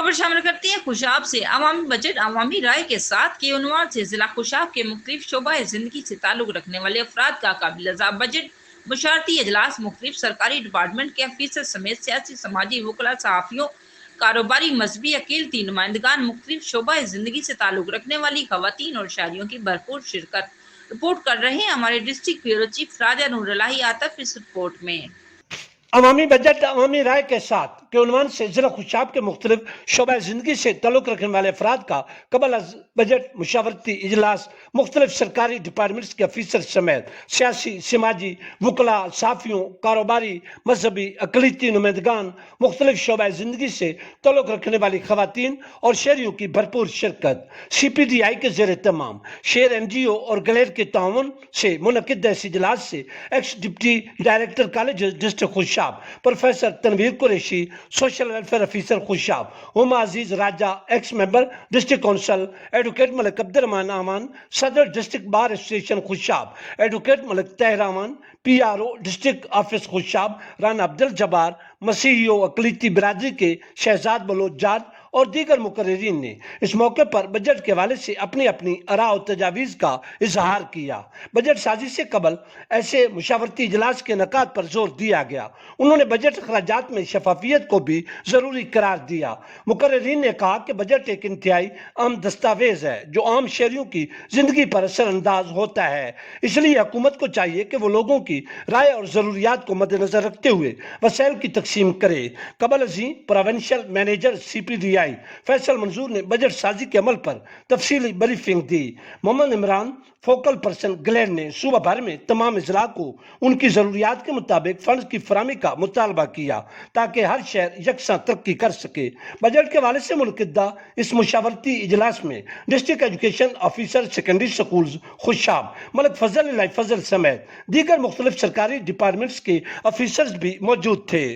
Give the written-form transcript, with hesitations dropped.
خبر شامل کرتی ہیں خوشاب سے عوامی بجٹ عوامی رائے کے ساتھ کے عنوان سے ضلع خوشاب کے مختلف شعبہ زندگی سے تعلق رکھنے والے افراد کا قابل رضا بجٹ مشاورتی اجلاس مختلف سرکاری ڈپارٹمنٹ کے افیسر سمیت سیاسی سماجی وکلاء صحافیوں کاروباری مذہبی اقلیتی نمائندگان مختلف شعبہ زندگی سے تعلق رکھنے والی خواتین اور شہریوں کی بھرپور شرکت رپورٹ کر رہے ہیں ہمارے ڈسٹرکٹ بیورو چیف راجہ نور الہی عاطف اس رپورٹ میں عوامی بجٹ عوامی رائے کے ساتھ کے عنوان سے ضلع خوشاب کے مختلف شعبہ زندگی سے تعلق رکھنے والے افراد کا قبل از بجٹ مشاورتی اجلاس مختلف سرکاری ڈپارٹمنٹس کے افیسر سمیت سیاسی سماجی وکلاء صحافیوں کاروباری مذہبی اقلیتی نمائندگان مختلف شعبہ زندگی سے تعلق رکھنے والی خواتین اور شہریوں کی بھرپور شرکت سی پی ڈی آئی کے زیر اہتمام شہر این جی او اور گلیر کے تعاون سے منعقدہ اس اجلاس سے ex deputy director college district Khushab professor Tanveer Qureshi social welfare officer Khushab Huma Aziz Raja ex member district council advocate Malik Abdul Rahman Aman صدر district bar association Khushab advocate Malik Tahir Aman P R O district office Khushab Rana Abdul Jabbar مسیحی و اقلیتی برادری کے شہزاد بلوچ جات اور دیگر مقررین نے اس موقع پر بجٹ کے حوالے سے اپنی اپنی آراء و تجاویز کا اظہار کیا۔ بجٹ سازی سے قبل ایسے مشاورتی اجلاس کے انعقاد پر زور دیا گیا۔ انہوں نے بجٹ اخراجات میں شفافیت کو بھی ضروری قرار دیا۔ مقررین نے کہا کہ بجٹ ایک انتہائی اہم دستاویز ہے جو عام شہریوں کی زندگی پر اثر انداز ہوتا ہے، اس لیے حکومت کو چاہیے کہ وہ لوگوں کی رائے اور ضروریات کو مد نظر رکھتے ہوئے وسائل کی تقسیم کرے۔ قبل ازیں provincial manager C P D I Faisal Manzoor نے بجٹ سازی کے عمل پر تفصیلی بریفنگ دی۔ محمد عمران فوکل پرسن گلیر نے صوبہ بھر میں تمام اضلاع کو ان کی ضروریات کے مطابق فنڈز کی فراہمی کا مطالبہ کیا تاکہ ہر شہر یکساں ترقی کر سکے۔ بجٹ کے حوالے سے منعقدہ اس مشاورتی اجلاس میں district education officer secondary schools Khushab Malik Fazal Elahi فضل سمیت دیگر مختلف سرکاری ڈپارٹمنٹس کے افیسرز بھی موجود تھے۔